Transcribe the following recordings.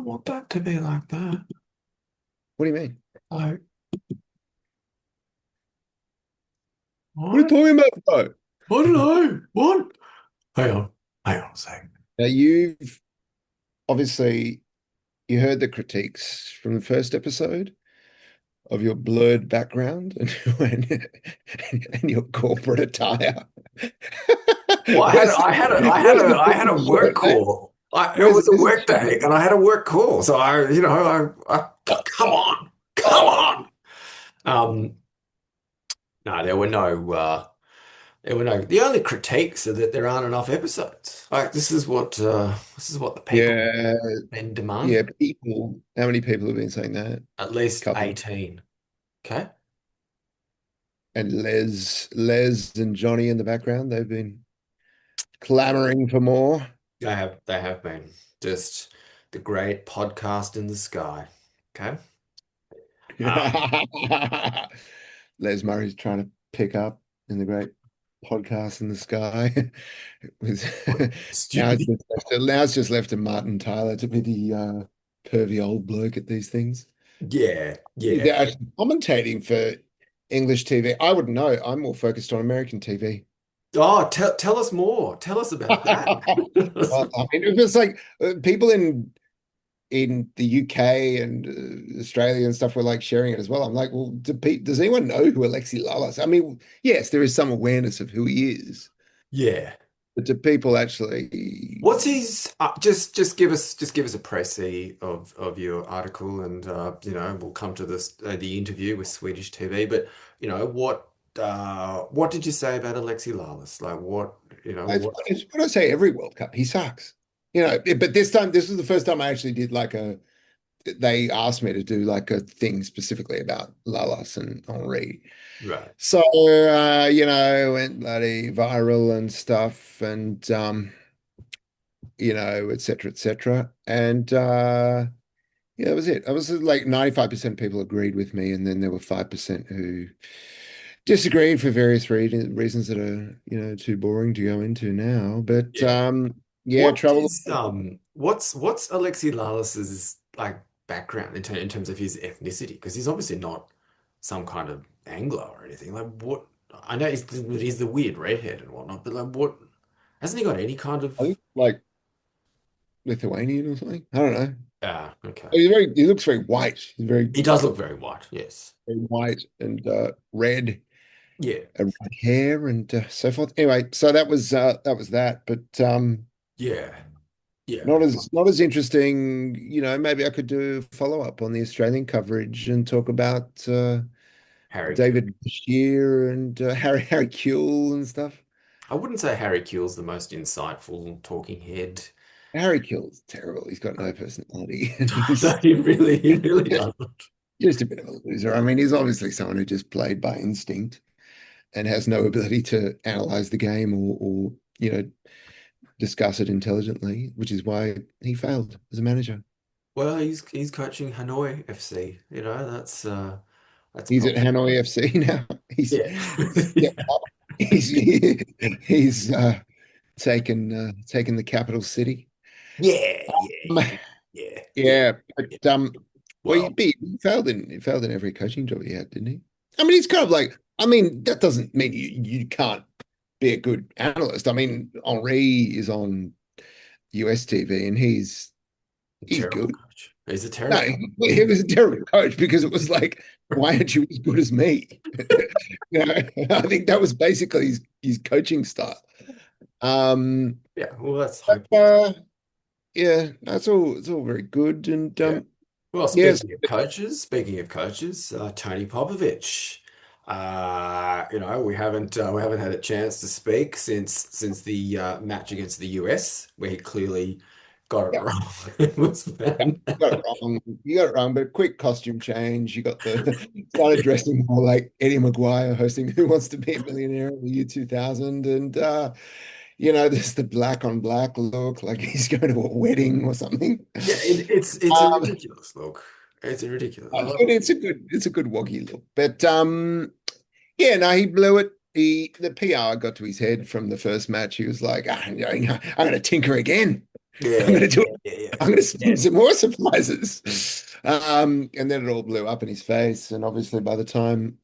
don't want that to be like that. What do you mean? Like, What are you what? talking about, bro? I don't know. What? Hang on. Hang on a sec. Now you've obviously you heard the critiques from the first episode of your blurred background and your corporate attire. Well, Where's the I had a business work shirt, mate? call. It Where's the was a business work shirt? day, and I had a work call. So come on, come on. Um, no, there were no. The only critiques are that there aren't enough episodes. Like this is what the people Yeah, then demand. yeah, people. How many people have been saying that? At least Couple. 18. Okay. And Les and Johnny in the background, they've been clamoring for more. They have been just the great podcast in the sky. Okay. Um, Les Murray's trying to pick up in the great podcast in the sky. It was stupid. now it's just left to Martin Tyler to be the pervy old bloke at these things. Yeah, They're yeah. actually commentating for English TV. I wouldn't know. I'm more focused on American TV. Oh, tell us more. Tell us about that. Well, I mean, it was like people in the UK and Australia and stuff were like sharing it as well. I'm like, well, does anyone know who Alexi Lalas? I mean, yes, there is some awareness of who he is, Yeah. but do people actually? What's his just give us a précis of your article and we'll come to this the interview with Swedish TV, but what did you say about Alexi Lalas? Like what It's what I say every World Cup. He sucks, But this time, this was the first time I actually did like a. They asked me to do like a thing specifically about Lalas and Henri. right. So, went bloody viral and stuff and, et cetera, et cetera. And, yeah, that was it. I was like 95% people agreed with me. And then there were 5% who disagreed for various reasons that are, too boring to go into now. But, Yeah. yeah, trouble. What's Alexi Lalas's like background in terms of his ethnicity? Because he's obviously not some kind of Anglo or anything. Like what I know he's the weird redhead and whatnot, but like what hasn't he got any kind I of think like Lithuanian or something. I don't know. okay. He looks very white. He's very, He does look very white, yes. very white and red. Yeah. Red hair and so forth. Anyway, so that was that, but Yeah. Yeah. not as interesting. Maybe I could do a follow up on the Australian coverage and talk about Harry Q. David Bashir and Harry Kuehl and stuff. I wouldn't say Harry Kuehl's the most insightful talking head. Harry Kuehl's terrible. He's got no personality, and No, he's he really just, doesn't. just a bit of a loser. I mean, he's obviously someone who just played by instinct and has no ability to analyze the game or discuss it intelligently, which is why he failed as a manager. Well, he's coaching Hanoi FC. That's He's at probably Hanoi FC now. He's yeah. stepped up. He's he's taken the capital city. Yeah, yeah, Um, yeah, yeah, yeah, yeah. but well, Well, he failed in every coaching job he had, didn't he? I mean, he's kind of like. I mean, that doesn't mean you can't be a good analyst. I mean, Henri is on US TV and he's terrible good. coach. He's a No, terrible coach. he was a terrible coach because it was like, why aren't you as good as me? I think that was basically his coaching style. Um, Yeah, well, that's but, hopeless. yeah, that's all. It's all very good, and Yeah. Well, yes, speaking of coaches, Tony Popovic. We haven't had a chance to speak since the match against the US, where he clearly got it yeah, wrong. It was yeah, you got it fantastic. wrong. You got it wrong, but a quick costume change. You got the started dressing more like Eddie Maguire hosting Who Wants to Be a Millionaire in the year 2000, and there's the black on black look, like he's going to a wedding or something. Yeah, it's a Um, ridiculous look. It's a ridiculous. I love but it's a good woggy look. But yeah, no, he blew it. The PR got to his head from the first match. He was like, I'm going to tinker again. I'm Yeah, going to do it. yeah, yeah, I'm going to spin some more surprises. And then it all blew up in his face. And obviously, by the time,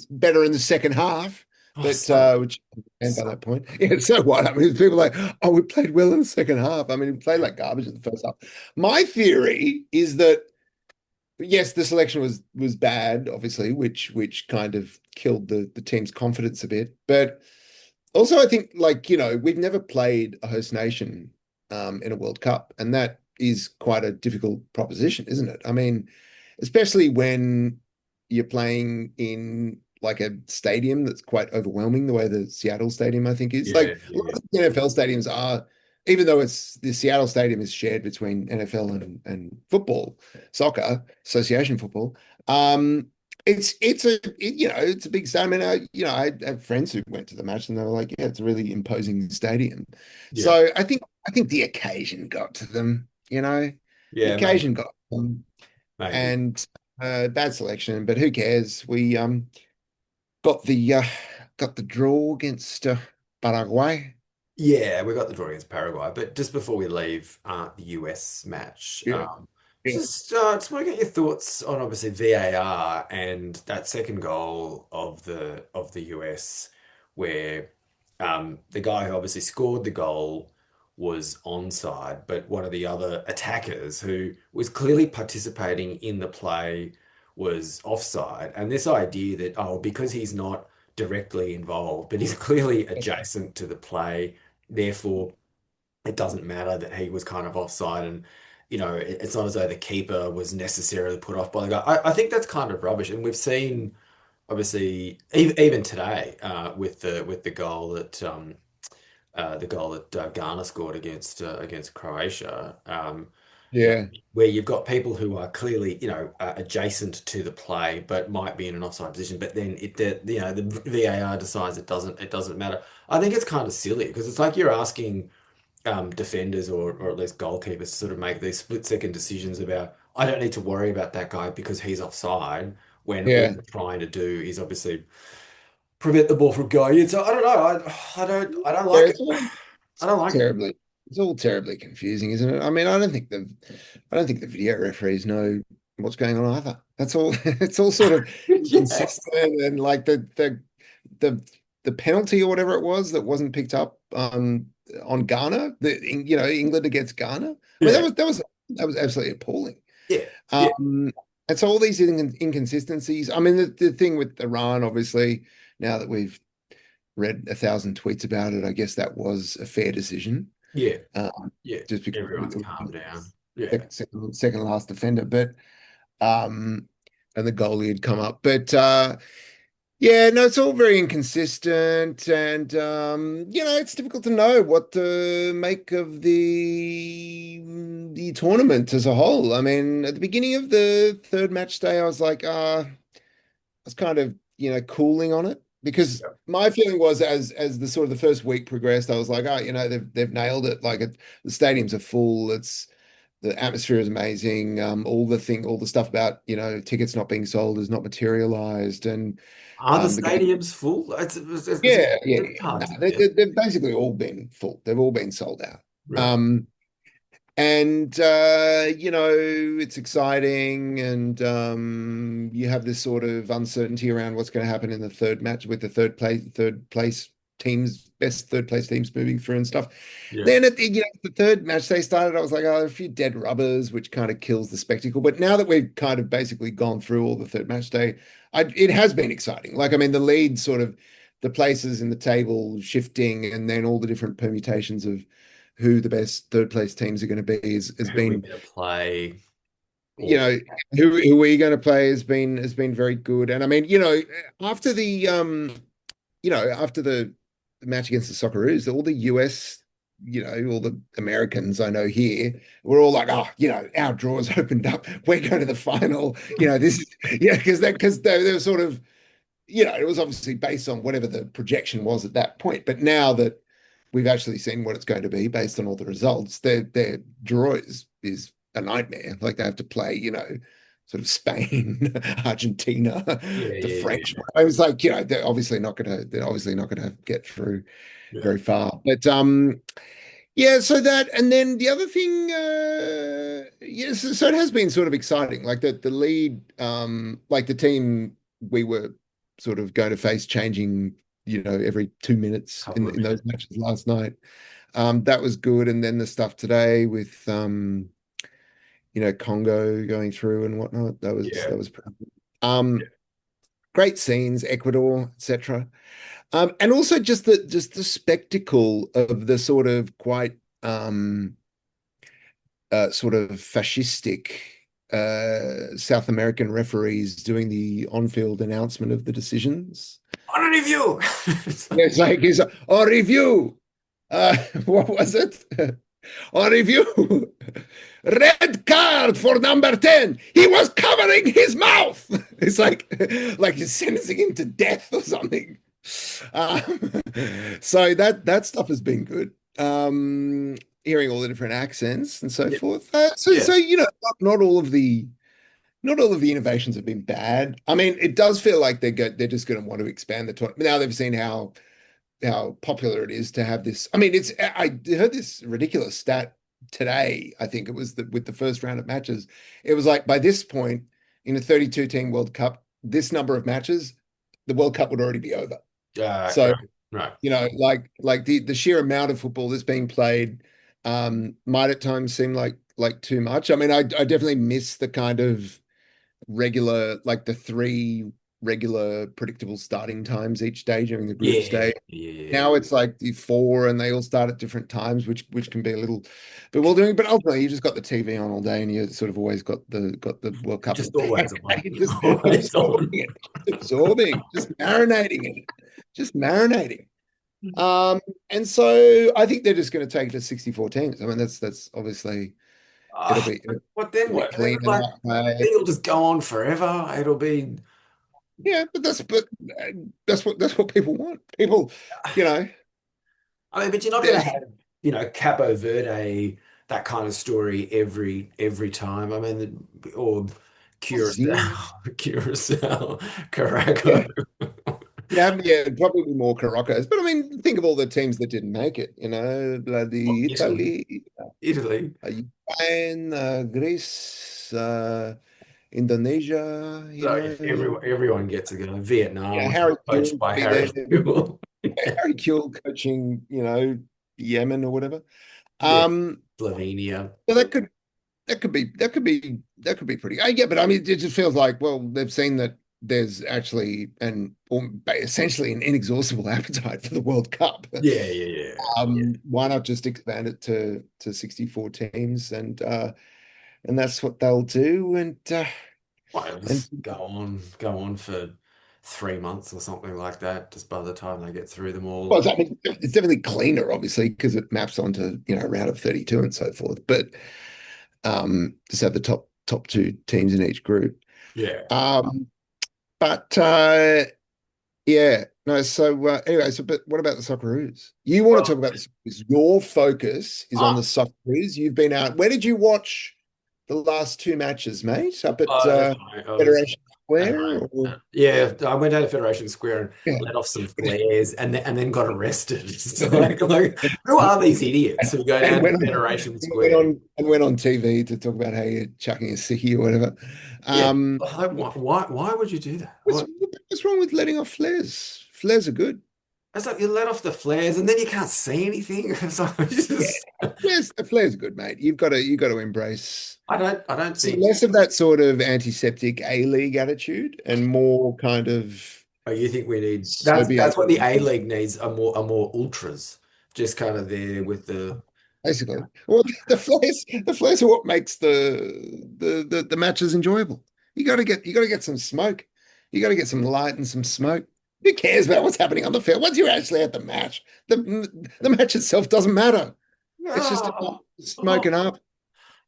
better in the second half, oh, but so which and by so that point, yeah. So what? I mean, people are like, oh, we played well in the second half. I mean, we played like garbage in the first half. My theory is that yes, the selection was bad, obviously, which kind of killed the team's confidence a bit. But also, I think like we've never played a host nation in a World Cup, and that is quite a difficult proposition, isn't it? I mean, especially when you're playing in like a stadium that's quite overwhelming, the way the Seattle Stadium, I think, is. Like yeah, a yeah, lot of the NFL stadiums are, even though it's the Seattle Stadium is shared between NFL and football, soccer, association football. Um, it's a big stadium. I mean, I have friends who went to the match and they were like, yeah, it's a really imposing stadium. yeah, So I think the occasion got to them, the yeah, maybe, occasion got to them maybe. and bad selection, but who cares? We got the uh, got the draw against Paraguay. Yeah, we got the draw against Paraguay, but just before we leave the US match, Yeah, yeah, just want to get your thoughts on obviously VAR and that second goal of the US, where the guy who obviously scored the goal was onside, but one of the other attackers who was clearly participating in the play was offside, and this idea that oh because he's not directly involved, but he's clearly adjacent to the play. Therefore, it doesn't matter that he was kind of offside, and it's not as though the keeper was necessarily put off by the guy. I think that's kind of rubbish, and we've seen obviously even today with the goal that Ghana scored against Croatia. You know, yeah. where you've got people who are clearly, adjacent to the play, but might be in an offside position. But then the VAR decides it doesn't matter. I think it's kind of silly because it's like you're asking defenders or at least goalkeepers to sort of make these split second decisions about, I don't need to worry about that guy because he's offside, when all Yeah. we're trying to do is obviously prevent the ball from going in. So I don't know. I don't Yeah, like it. I don't like it. terribly, it's all terribly confusing, isn't it? I mean, I don't think the video referees know what's going on either. That's all. It's all sort of Yeah. inconsistent, and like the the penalty or whatever it was that wasn't picked up on Ghana, England against Ghana. I mean, Yeah. that was absolutely appalling. Yeah. Yeah. Um, and so all these inconsistencies. I mean, the thing with Iran, obviously, now that we've read 1,000 tweets about it. I guess that was a fair decision, Yeah. um, Yeah. just because Everyone's it calmed down. was Yeah. second last defender, but um, and the goalie had come up, but yeah, no, it's all very inconsistent, and it's difficult to know what to make of the tournament as a whole. I mean, at the beginning of the third match day, I was like, was kind of, cooling on it because Yeah. my feeling was as the sort of the first week progressed, I was like, oh, they've nailed it. Like the stadiums are full. The atmosphere is amazing. All the stuff about, tickets not being sold is not materialized. And Are the the game, stadiums full? It's yeah, yeah, it's yeah. hard No, to they, get. they, they've basically all been full. They've all been sold out. Right. Um, and it's exciting, and you have this sort of uncertainty around what's going to happen in the third match with the third place teams, best third place teams moving through and stuff. Yeah. Then at the third match they started, I was like, oh, there are a few dead rubbers, which kind of kills the spectacle. But now that we've kind of basically gone through all the third match day, it has been exciting. Like, I mean, the lead sort of the places in the table shifting, and then all the different permutations of who the best third place teams are going to be has Who are we been, going to play? you Or know, who are you going to play has been very good. And I mean, after the match against the Socceroos, all the US, all the Americans I know here were all like, oh, our drawers opened up. We're going to the final. This is, yeah, because they were sort of, it was obviously based on whatever the projection was at that point. But now that we've actually seen what it's going to be based on all the results, their draw is a nightmare. Like they have to play, sort of Spain, Argentina, yeah, the yeah, yeah, French. I was like, they're obviously not gonna get through yeah. very far. But Yeah, so that, and then the other thing, yes, so it has been sort of exciting. Like the lead, like the team we were sort of going to face changing, every 2 minutes Couple in of those minutes. matches last night. That was good. And then the stuff today with Congo going through and whatnot, that was Yeah. that was pretty good. Great scenes, Ecuador, etc. And also just the spectacle of the sort of quite sort of fascistic South American referees doing the on-field announcement of the decisions. On a review. Yeah, it's on review. What was it? On review. Red card for number 10. He was covering his mouth. It's like he's sentencing him to death or something. Um, so that stuff has been good. Hearing all the different accents and so Yeah. forth. So Yeah. not all of the innovations have been bad. I mean, it does feel like they're just going to want to expand the tournament. Now they've seen how popular it is to have this. I mean, I heard this ridiculous stat today. I think it was with the first round of matches. It was like by this point in a 32 team World Cup, this number of matches, the World Cup would already be over. So, Right. Right. like the sheer amount of football that's being played might at times seem like too much. I mean, I definitely miss the kind of regular, like the three regular predictable starting times each day during the group Yeah. stage. Yeah. Now it's like the four and they all start at different times, which can be a little bewildering. But ultimately you just got the TV on all day and you sort of always got the World Cup in Just the always on. background. You're just Always absorbing on. it, absorbing, just marinating in it, just marinating. Um, and so I think they're just going to take it to 64 teams. I mean, that's obviously it'll Uh, be it'll what then? be What? clean Like, enough, mate. it'll just go on forever. It'll be. Yeah, but that's what people want. People, you know, I mean, but you're not going they're to have, Cabo Verde, that kind of story every time. I mean, or Curacao, Aussie. Curacao, Yeah, Caraco. yeah, probably more Caraccas. But I mean, think of all the teams that didn't make it. Well, Bloody Italy, Italy, Italy. Ukraine, Greece, Indonesia. So yeah, everyone gets to go. Vietnam, which is Harry coached Kewell by be there. Harry Fuel. Harry Kewell coaching, Yemen or whatever. Yeah, Um, Slovenia. so that could be pretty. Yeah, but I mean, it just feels like they've seen that there's actually essentially an inexhaustible appetite for the World Cup. Yeah, yeah, yeah, yeah. Why not just expand it to 64 teams and that's what they'll do Well, and just go on for 3 months or something like that. Just by the time they get through them all. well, I mean, it's definitely cleaner, obviously, because it maps onto a round of 32 and so forth. But just have the top two teams in each group. Yeah. Um, but yeah, no. So anyway, but what about the Socceroos? You want to Well, talk about the Socceroos? Your focus is on the ah, Socceroos. You've been out. Where did you watch the last two matches, mate? Up at I don't know. I was Federation at Square? home. Or Yeah, I went down to Federation Square and yeah. let off some flares, and then got arrested. So like, who are these idiots who go and down to went on, Federation and went Square? on and went on TV to talk about how you're chucking a sickie or whatever. Yeah, Um, like, why would you do that? what's what's wrong with letting off flares? Flares are good. It's like you let off the flares and then you can't see anything. It's like, Yeah, flares are good, mate. You got to embrace. I don't So think. less of that sort of antiseptic A-League attitude and more kind of Oh, you think we need Soviet, that's what the A League needs, are more ultras, just kind of there with the. basically. Well, the flares are what makes the matches enjoyable. You got to get some smoke. You got to get some light and some smoke. Who cares about what's happening on the field? Once you're actually at the match, the match itself doesn't matter. It's just about Oh, smoking oh, up.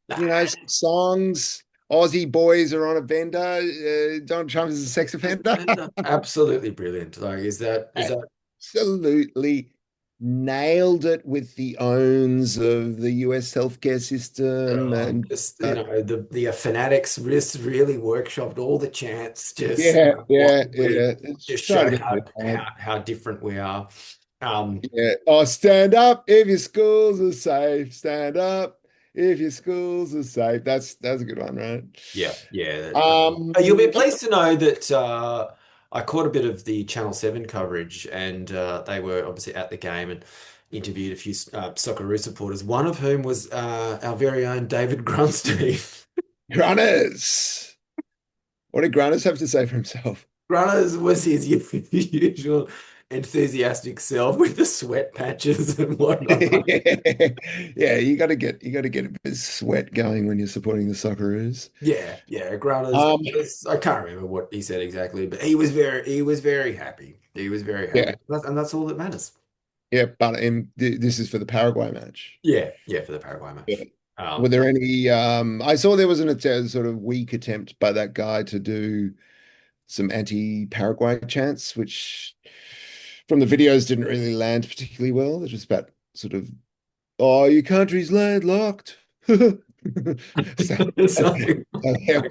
nah, Some songs. Aussie boys are on a bender. Donald Trump is a sex offender. absolutely brilliant. Like, is that Absolutely nailed it with the owns of the US healthcare system. And just the fanatics just really workshopped all the chants, just yeah, what yeah, we yeah. It's just trying show to be how good, how man. how different we are. Yeah. Oh, stand up if your schools are safe. Stand up if your schools are safe. That's a good one, right? Yeah, yeah. You'll be Um, pleased to know that I caught a bit of the Channel 7 coverage, and they were obviously at the game and interviewed a few Socceroos supporters, one of whom was our very own David Grunstein. Grunners. What did Grunners have to say for himself? Grunners was his usual enthusiastic self with the sweat patches and whatnot. Yeah, you got to get a bit of sweat going when you're supporting the Socceroos. Yeah, yeah, Grunners. Um, I can't remember what he said exactly, but he was very happy. He was very happy, yeah, and that's all that matters. yeah, but this is for the Paraguay match. Yeah, yeah, for the Paraguay Yeah. match. Were there any? I saw there was a sort of weak attempt by that guy to do some anti-Paraguay chants, which from the videos didn't really land particularly well. It was about sort of, "Oh, your country's landlocked." So, So, yeah.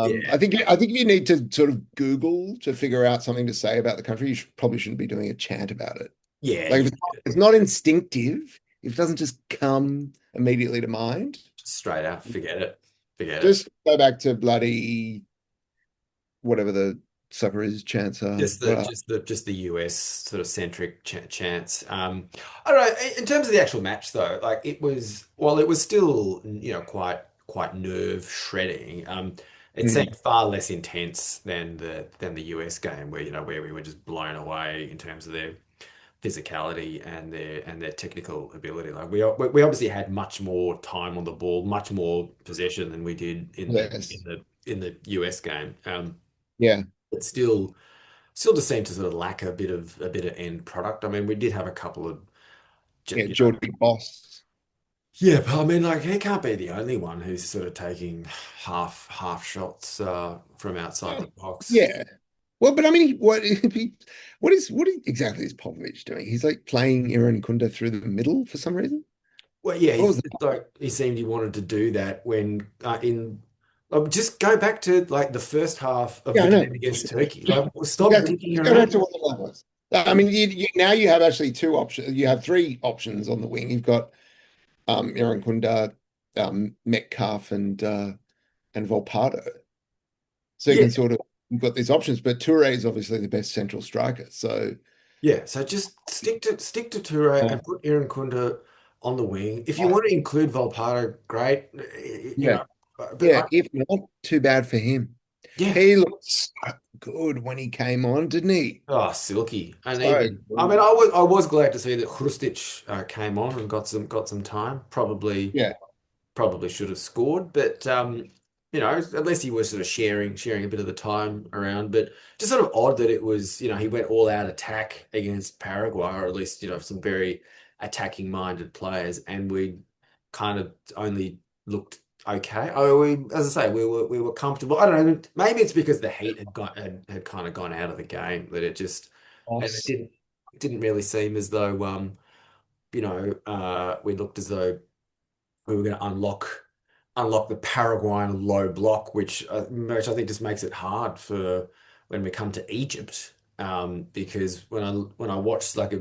yeah, I think you need to sort of Google to figure out something to say about the country. Probably shouldn't be doing a chant about it. yeah, Like if yeah. it's not instinctive, if it doesn't just come immediately to mind, Straight out, forget it, forget it. just go back to bloody whatever the sucker is chants are. What are Just the US sort of centric chance. I don't know. In terms of the actual match, though, like it was still quite nerve shredding. It Mm, seemed far less intense than the US game, where where we were just blown away in terms of their physicality and their technical ability. Like we obviously had much more time on the ball, much more possession than we did yes. in the US game. Yeah. But still just seemed to sort of lack a bit of end product. I mean, we did have a couple of Yeah. Geordie Boss. yeah, but I mean, like he can't be the only one who's sort of taking half shots from outside Oh, the box. yeah. Well, but I mean, what exactly is Popovic doing? He's like playing Iran Kunda through the middle for some reason. Well, yeah, What was that? it's like he seemed he wanted to do that when in just go back to like the first half of Yeah, the I know. game against Turkey. Like, stop Exactly. dicking Just go back around. to what the line was. I mean, now you have actually two options. You have three options on the wing. You've got Aaron Kunda, Metcalf, and Volpato. So you Yeah, can sort of you've got these options, but Toure is obviously the best central striker. So yeah. So just stick to Toure uh, and put Aaron Kunda on the wing. If you I- want to include Volpato, great. You yeah, know, but yeah. If not, too bad for him. yeah. He looked so good when he came on, didn't he? Oh, silky. And So even I mean, good. I was glad to see that Hrustic came on and got some time. Yeah, Probably should have scored, but at least he was sort of sharing a bit of the time around. But just sort of odd that it was, he went all out attack against Paraguay, or at least some very attacking minded players, and we kind of only looked okay. Oh, as I say, we were comfortable. I don't know. Maybe it's because the heat had kind of gone out of the game that it just and Aust. it didn't really seem as though we looked as though we were going to unlock the Paraguayan low block, which I think just makes it hard for when we come to Egypt. Because when I watch like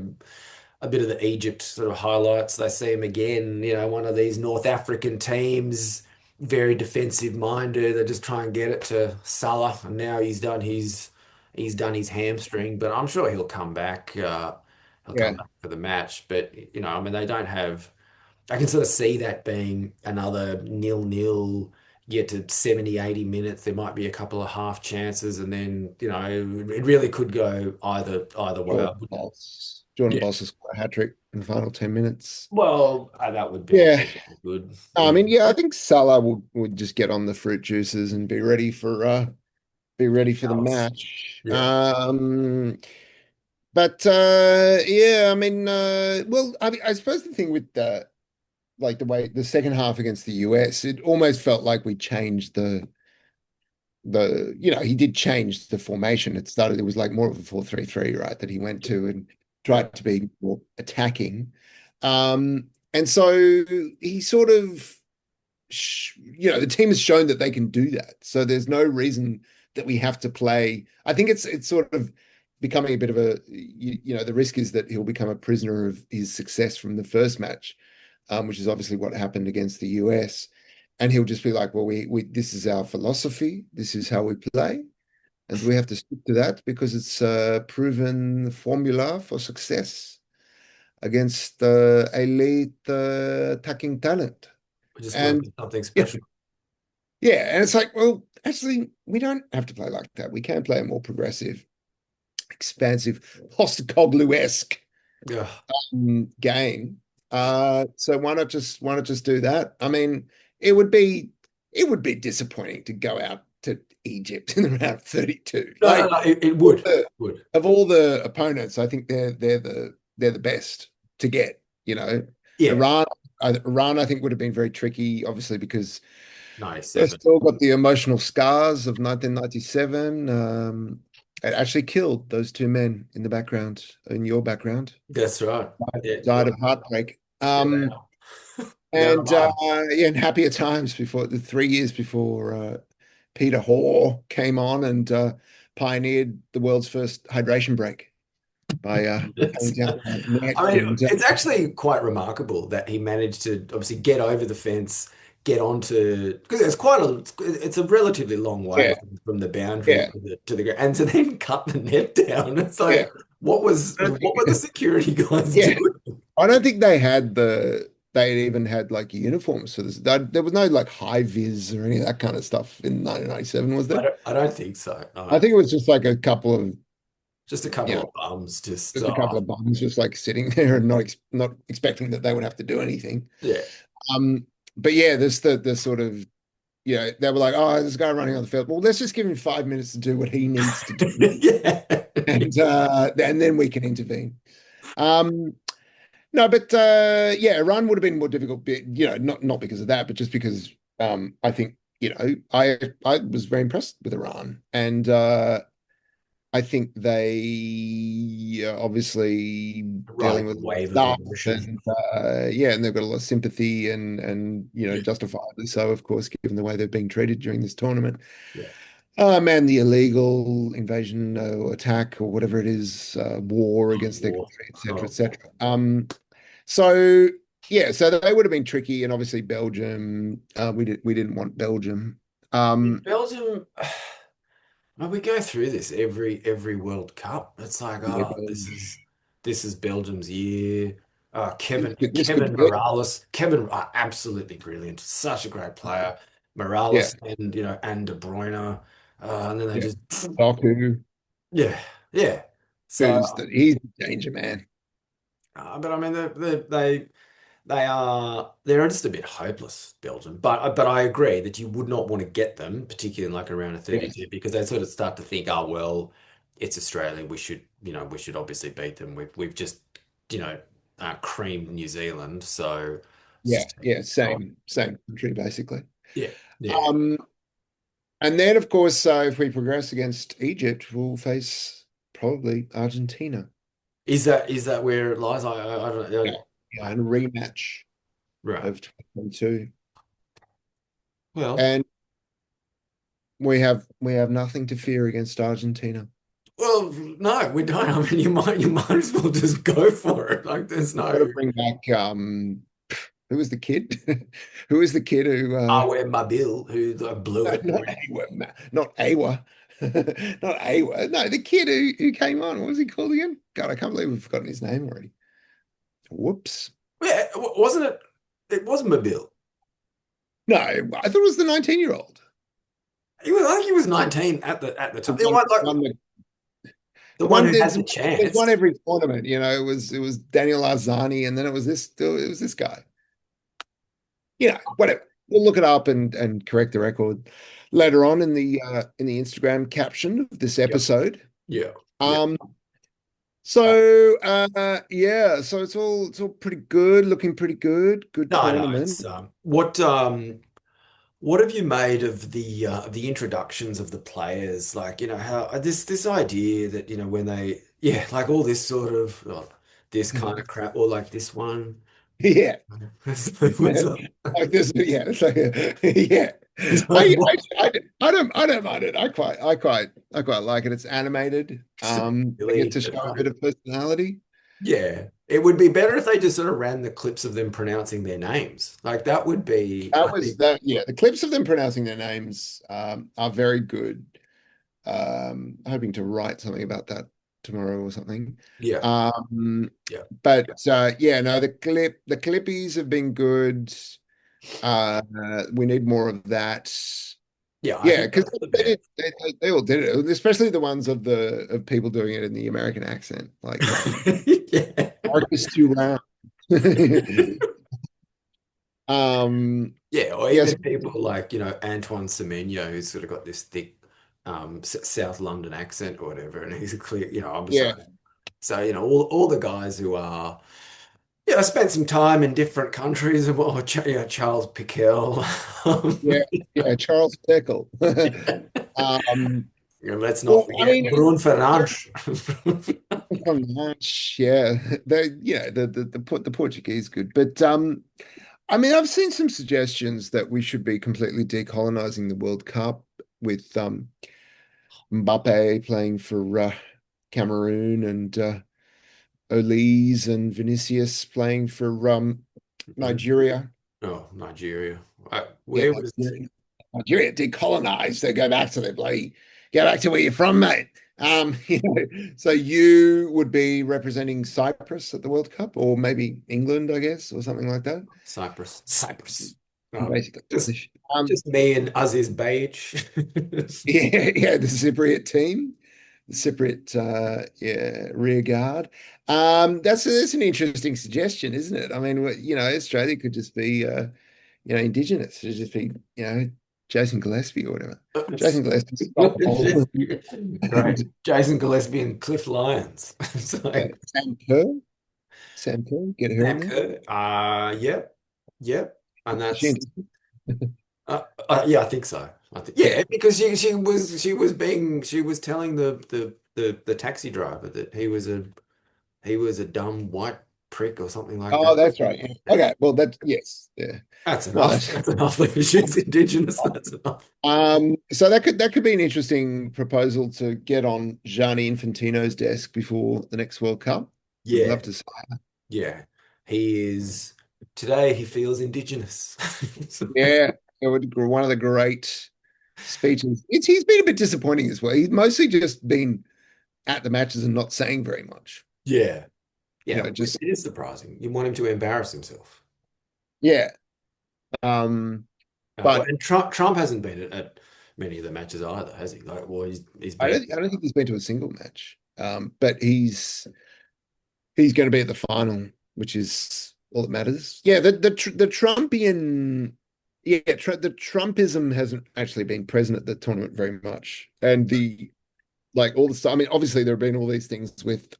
a bit of the Egypt sort of highlights, they see him again, one of these North African teams, very defensive minded. They just try and get it to Salah, and now he's done his hamstring, but I'm sure he'll come back. He'll come Yeah, back for the match, but I mean, they don't have. I can sort of see that being another nil-nil, get to 70, 80 minutes. There might be a couple of half chances, and then, it really could go either way. Jordan Yeah. Boss has got a hat trick in the final 10 minutes. Well, that would be Yeah. good. I mean, yeah, I think Salah would just get on the fruit juices and be ready for the Else. match. Yeah. But yeah, I mean, well, I suppose the thing with the way the second half against the US, it almost felt like we changed he did change the formation. It was like more of a 4-3-3, right, that he went to and Yeah. tried to be more attacking. And so he sort of the team has shown that they can do that. So there's no reason that we have to play. I think it's sort of becoming a bit of a, the risk is that he'll become a prisoner of his success from the first match, which is obviously what happened against the US. And he'll just be like, well, we this is our philosophy, this is how we play, and we have to stick to that because it's a proven formula for success against elite attacking talent. We just learned And something yeah, special. yeah, and it's like, well, actually, we don't have to play like that. We can play a more progressive, expansive, Postacoglu-esque Yeah, game. So why not just do that? I mean, it would be it would be disappointing to go out to Egypt in the round of 32. no, no, Like no. It would, would. of all the opponents, I think they're the best to get. Yeah, Iran, Iran, I think would have been very tricky, obviously because they've 97. still got the emotional scars of 1997. It actually killed those two men in the background, in your background, That's right. Yeah, died of heartbreak. yeah, they are. They're And alive. yeah, in happier times before the 3 years before Peter Hoare came on and pioneered the world's first hydration break by coming Yes. down the net. I mean, And it's actually quite remarkable that he managed to obviously get over the fence, get onto because it's a relatively long way yeah, from the boundary yeah, to the ground, and to then cut the net down. It's yeah. like, I don't what were the think, security guys yeah, doing? I don't think they even had like uniforms for this. There was no like high vis or any of that kind of stuff in 1997, was there? I don't think so. I No, think it was just like a couple of, just a you couple know, of bums, just just a couple of bums just like sitting there and not expecting that they would have to do anything. yeah, Um, but yeah, there's the sort of, they were like, oh, this guy running on the field. Well, let's just give him 5 minutes to do what he needs to do, yeah, and then we can intervene. Um, no, but yeah, Iran would have been more difficult, not because of that, but just because I think, I was very impressed with Iran, and I think they obviously dealing right with a lot of wave of stuff, emotion. and yeah, and they've got a lot of sympathy, and Yeah, justifiably so, of course, given the way they're being treated during this tournament. yeah. And the illegal invasion or attack or whatever it is, war Oh, against their war. country, et cetera, et Oh, cetera. So yeah, so they would have been tricky, and obviously Belgium, we didn't want Belgium. Um, Belgium. Well, we go through this every World Cup. It's like, yeah, oh, this is Belgium's year. this could be Kevin good. Morales, absolutely brilliant, such a great player. Yeah, Morales and and De Bruyne, and then they yeah. just Doku, yeah, yeah. So, he's a danger man. but I mean, they're just a bit hopeless, Belgium. But I agree that you would not want to get them, particularly in like around a Yeah, 32, because they sort of start to think, oh well, it's Australia. We should obviously beat them. We've just, you know, creamed New Zealand, so it's yeah, just yeah. oh, Same country basically. yeah, yeah. Um, and then of course, if we progress against Egypt, we'll face probably Argentina. Is that where it lies? I Yeah, don't. yeah, and a rematch Right. of 2022, Well, and we have nothing to fear against Argentina. no, we don't. I mean, you might as well just go for it. Like, there's We've got to no. bring back who was the kid? Who was the kid who Awe Mabil, who blew it. not Awa, not Awa, not Awa. No, the kid who came on. What was he called again? God, I can't believe we've forgotten his name already. Whoops. Yeah, wasn't it? It was Mabil. No, I thought it was the 19-year-old. I think he was 19 at the The time. The one, one like one, the the one one who had there's the there's one chance. every tournament. It was Daniel Arzani, and then it was this guy. Whatever. We'll look it up and correct the record later on in the Instagram caption of this Yeah, episode. yeah, yeah. Um, Uh, so yeah, so it's all pretty good, looking pretty good. Good no, no, tournament. it's what have you made of the introductions of the players? Like, how this idea that, when they like all this sort of this kind of crap or like this one. Yeah. What's up? Like this, yeah. It's like yeah. I, I don't mind it. I quite like it. It's animated. They get Really, to show a bit of personality. yeah. It would be better if they just sort of ran the clips of them pronouncing their names. Like that would be, I That was think, that. Yeah, the clips of them pronouncing their names are very good. Hoping to write something about that tomorrow or something. yeah, Um, yeah, but yeah, no, the clippies have been good. We need more of that. yeah. I Yeah, think because that's the best. they all did it, especially the ones of people doing it in the American accent, like Yeah. Marcus Duran. um, Yeah, or yes, even people like, Antoine Semenyo, who's sort of got this thick South London accent or whatever, and he's a clear, I'm just yeah, like, so, all the guys who are, spent some time in different countries, or Charles Pickel. yeah, yeah. Charles Pickle. um, Let's not well, I forget mean, Bruno yeah, Fernandes. from March, yeah, the Portuguese good, but I mean, I've seen some suggestions that we should be completely decolonizing the World Cup with Mbappe playing for Cameroon and Olise and Vinicius playing for Mhm. Nigeria. Oh, Nigeria. Yeah, Where was Nigeria decolonized. They go back to their bloody, go back to where you're from, mate. So you would be representing Cyprus at the World Cup, or maybe England, I guess, or something like that. Cyprus? Cyprus. Basically, Just just me and Aziz Beige. yeah, yeah, the Cypriot team, the Cypriot, yeah, rear guard. That's an interesting suggestion, isn't it? I mean, Australia could just be, indigenous. It'd just be, Jason Gillespie or whatever. Jason Gillespie stop all. Right. Jason Gillespie and Cliff Lyons. It's Yeah, like Sam Kerr, get her in Sam there. Kerr. Yep. Yep. And Is she that's in- yeah, I think so. I think Yeah. yeah, because she was telling the taxi driver that he was a dumb white prick or something like Oh, that. that's right. Yeah. Okay. Well, that's yes. Yeah. That's Well, enough. that's That's enough. If she's indigenous, that's enough. so that could be an interesting proposal to get on Gianni Infantino's desk before the next World Cup. Would Yeah, love to see. yeah. He is today he feels indigenous. So, Yeah, it would be one of the great speeches. He's been a bit disappointing as well. He's mostly just been at the matches and not saying very much. yeah. Yeah, which Just is surprising. You want him to embarrass himself. yeah. Um, Well, but and Trump hasn't been at many of the matches either, has he? Like, well, he's been. I don't think he's been to a single match. But he's going to be at the final, which is all that matters. Yeah, the Trumpian, yeah, the Trumpism hasn't actually been present at the tournament very much, and the like all the stuff. I mean, obviously there have been all these things with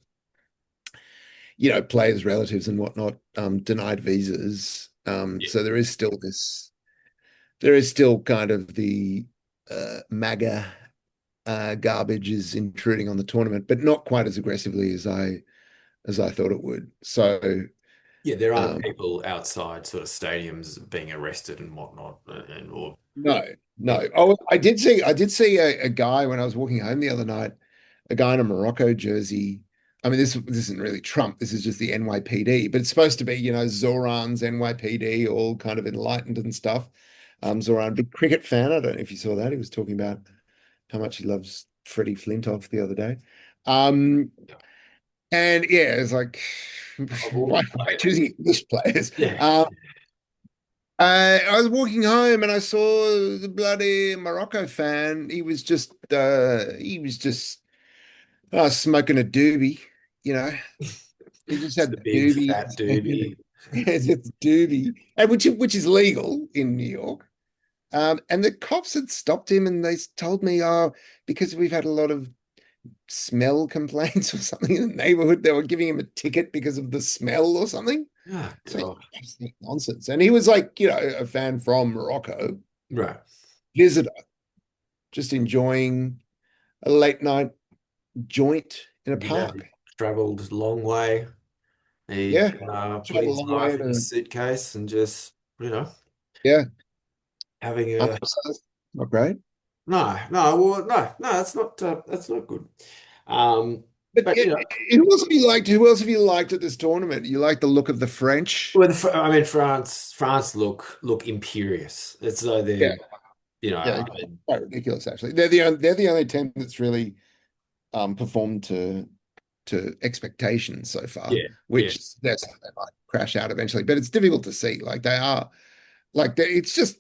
players' relatives and whatnot denied visas. Yeah, So there is still kind of the MAGA garbage is intruding on the tournament, but not quite as aggressively as I thought it would. So yeah. There aren't um, people outside sort of stadiums being arrested and whatnot, and or no, yeah, no. Oh, I did see a guy when I was walking home the other night, a guy in a Morocco jersey. I mean, this isn't really Trump. This is just the NYPD, but it's supposed to be, Zoran's NYPD, all kind of enlightened and stuff. Zoran, big cricket fan. I don't know if you saw that. He was talking about how much he loves Freddie Flintoff the other day. Um, and yeah, it's like, why choosing English players? yeah. I was walking home and I saw the bloody Morocco fan. He was just smoking a doobie, you know. He just Just a had big fat doobies. doobie. It's just doobie, and which is legal in New York. And the cops had stopped him and they told me, oh, because we've had a lot of smell complaints or something in the neighborhood, they were giving him a ticket because of the smell or something. Oh So God. absolute nonsense. And he was like, a fan from Morocco, Right. visitor, just enjoying a late night joint in a Yeah. He park. traveled a long way. He Yeah, put travel a his long way life in a to, suitcase and just. yeah. having a So that's not great. no, that's not good. Um, But but you know, who else have you liked? Who else have you liked at this tournament? You like the look of the French? I mean, France look imperious. It's though Yeah, they're, you know, yeah, I mean, quite ridiculous actually. They're the only team that's really performed to expectations so far, yeah, yeah, which they might crash out eventually. But it's difficult to see. Like they are, like it's just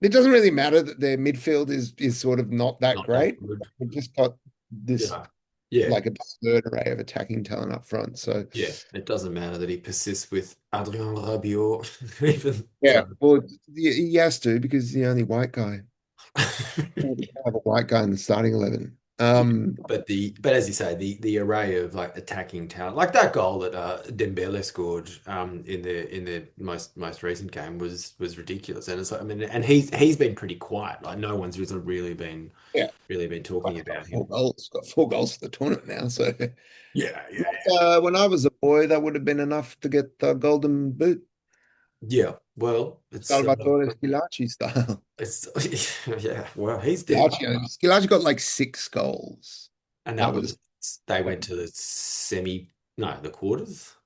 it doesn't really matter that their midfield is sort of not that not that great. good. They've just got this Yeah, yeah, like absurd array of attacking talent up front. So yeah. It doesn't matter that he persists with Adrien Rabiot, even yeah, so. well, he has to because he's the only white guy. We have a white guy in the starting 11. Yeah, but as you say, the array of like attacking talent, like that goal that Dembele scored in the most recent game was ridiculous. And it's like, I mean, and he's been pretty quiet. Like no one's Yeah, really been talking got about four him. goals. Got 4 goals for the tournament now. So Yeah, yeah, when I was a boy, that would have been enough to get the golden boot, yeah. Well, Salvatore Schillaci style. it's yeah. Well, he's dead, Schillaci got like 6 goals and that over the was they went to the semi, no, the quarters,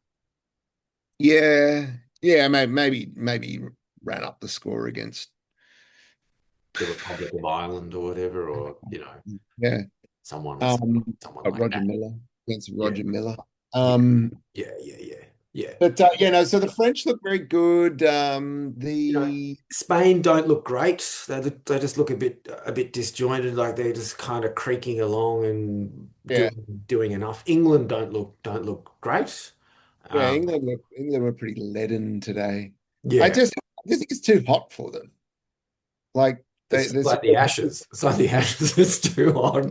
yeah, yeah, maybe ran up the score against the Republic of Ireland or whatever, or yeah, someone um someone like Roger that. Miller against Yeah, Roger Miller. yeah, Um, yeah, yeah, yeah, yeah. but yeah, no, so the French look very good. The Spain don't look great. They just look a bit disjointed, like they're just kind of creaking along and yeah, doing enough. England don't look great. yeah, Um, England were pretty leaden today. yeah, I just think it's too hot for them. Like it's they're like sort the of, Ashes. It's like the Ashes. It's too hot.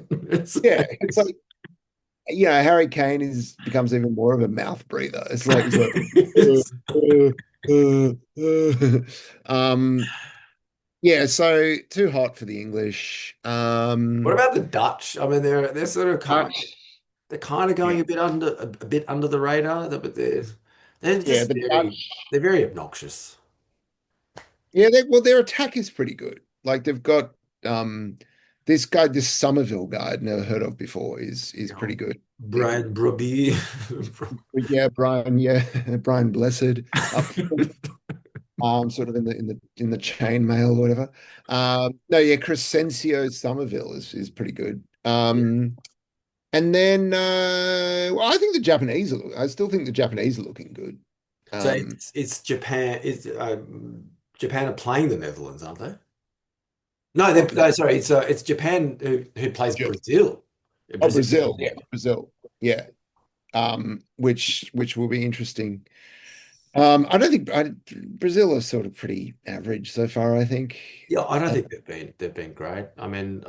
yeah, it's like Harry Kane is becomes even more of a mouth breather. It's like he's like uh, um yeah, so too hot for the English. What about the Dutch? I mean, they're sort of Dutch, they're kind of yeah, going a bit under the radar, but they're yeah, just the Dutch, they're very obnoxious. yeah, their attack is pretty good. Like they've got um this guy, this Somerville guy I'd never heard of before is You pretty know, good. Brian Brobby. Yeah, Brian, yeah, Brian Blessed up sort of in the chain mail or whatever. No, yeah, Crescencio Somerville is pretty good. Yeah. And then well, I think the Japanese I still think the Japanese are looking good. So Um, it's Japan. Japan are playing the Netherlands, aren't they? No, what no, sorry. It's Japan who plays Brazil. oh, Brazil. Brazil, yeah, Brazil, yeah. Which will be interesting. I don't think Brazil is sort of pretty average so far, I think. Yeah, I don't Uh, think they've been great. I mean,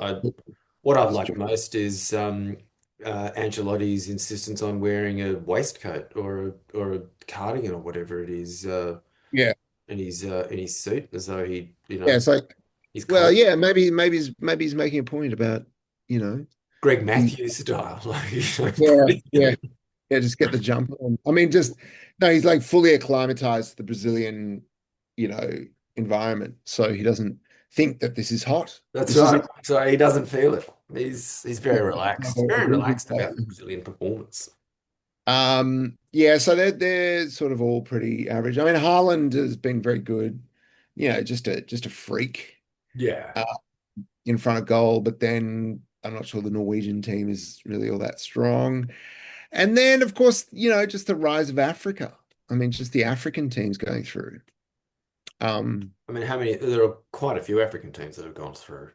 what I've liked it's- most is Ancelotti's insistence on wearing a waistcoat or a cardigan or whatever it is yeah, in his suit, as though yeah, it's like, he's well, cold. yeah, maybe he's making a point about, you know, Greg he, Matthews style, like yeah, putting yeah, yeah, just get the jump on. I mean, just no, he's like fully acclimatized to the Brazilian, you know, environment, so he doesn't think that this is hot. That's This right. isn't So he doesn't feel it. He's very like relaxed. a Very drinking relaxed about the game. Brazilian performance. Yeah, so they're sort of all pretty average. I mean, Haaland has been very good, just a freak Yeah. uh, in front of goal, but then I'm not sure the Norwegian team is really all that strong. And then, of course, just the rise of Africa. I mean, just the African teams going through. Um, I mean, how many? There are quite a few African teams that have gone through.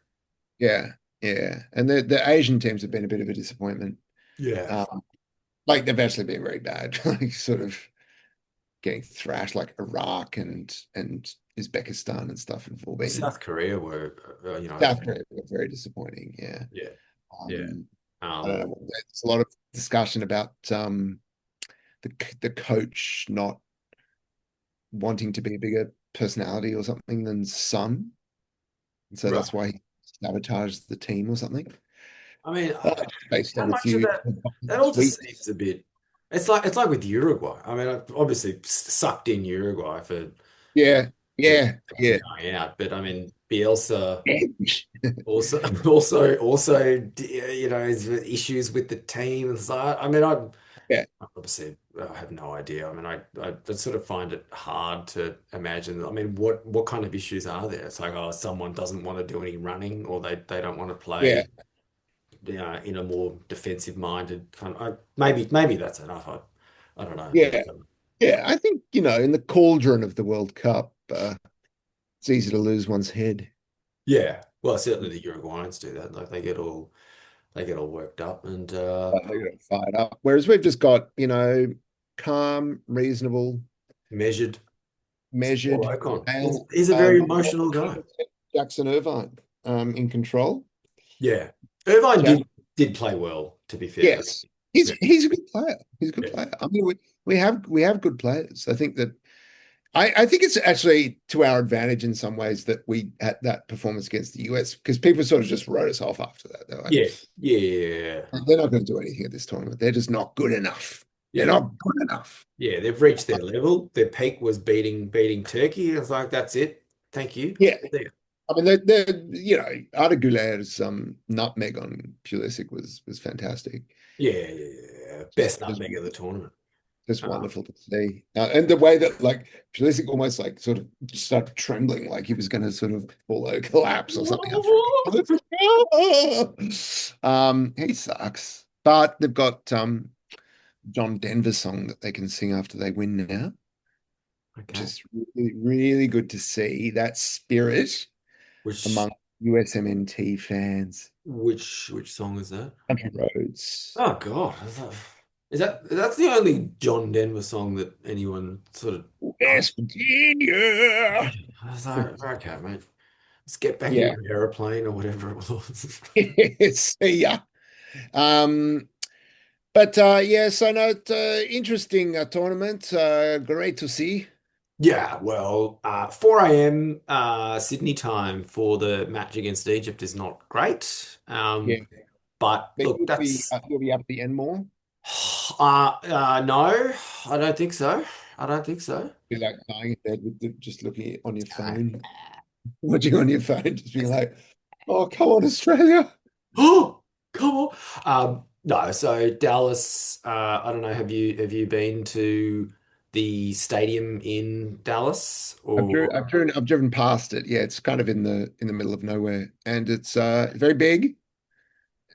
yeah, yeah, and the Asian teams have been a bit of a disappointment. Yeah. Um, like they've actually been very bad, like sort of getting thrashed, like Iraq and Uzbekistan and stuff have all Well, been South Korea were, South Korea were very disappointing. Yeah. yeah, yeah. Um, I don't Um, know. There's a lot of discussion about the coach not wanting to be a bigger personality or something than Son, and so that's right. why he sabotaged the team or something. I mean, Based how on a much of few that all just seems tweets. a bit. It's like with Uruguay. I mean, I've obviously sucked in Uruguay for Yeah, to Yeah, to yeah. going out. But I mean, Bielsa Yeah, also has issues with the team and so. I mean, yeah, obviously, I have no idea. I mean, I sort of find it hard to imagine. I mean, what kind of issues are there? It's like, oh, someone doesn't want to do any running, or they don't want to yeah, play, in a more defensive minded kind of. Maybe that's enough. I don't know, but yeah. Yeah, I think, in the cauldron of the World Cup, it's easy to lose one's head. yeah. Well, certainly the Uruguayans do that. Like they get all worked up and They get fired up. Whereas we've just got, calm, reasonable, measured. Paul measured, Ocon. and He's a very emotional guy. Jackson Irvine in control. Yeah. Irvine Jack, did play well, to be fair. yes, he's Yeah. he's a good player. He's a good Yeah. player. I mean, we have good players. I think that I think it's actually to our advantage in some ways that we had that performance against the US because people sort of just wrote us off after that. They're like, Yeah. Yeah. they're not going to do anything at this tournament. They're just not good enough. They're Yeah. not good enough. Yeah. They've reached their level. Their peak was beating Turkey. It's like, that's it. Thank you. Yeah. See ya. I mean, Arda Güler's nutmeg on Pulisic was fantastic. Yeah. Just, Best just, nutmeg of the tournament. just Um, wonderful to see. And the way that like Pulisic almost like sort of started trembling, like he was going to sort of fall over, collapse or something. He sucks. But they've got John Denver's song that they can sing after they win now, which okay. is really, really good to see that spirit Which among USMNT fans. which song is that? Country Roads. Oh God. That's the only John Denver song that anyone sort of knows? West Virginia. I was like, okay, mate. Let's get back in Yeah. your aeroplane or whatever it was. See ya. Um, but yeah, so no, interesting tournament. Great to see. Yeah, well, 4 a.m. Sydney time for the match against Egypt is not great. Yeah. But But look, that's you'll be up at the end more. no, I don't think so. I don't think so. Be like lying in bed with just looking on your phone, watching on your phone, just being like, "Oh, come on, Australia!" Oh, come on. No, so Dallas, I don't know, have you been to the stadium in Dallas or I've driven past it. Yeah, it's kind of in the middle of nowhere, and it's very big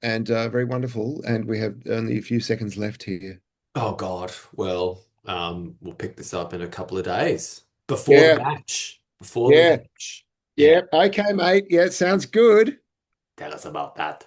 and very wonderful. And we have only a few seconds left here. oh God, well, we'll pick this up in a couple of days before the Yeah, match. Before the yeah, match. Yeah, yeah. Okay, mate. Yeah, sounds good. tell us about that.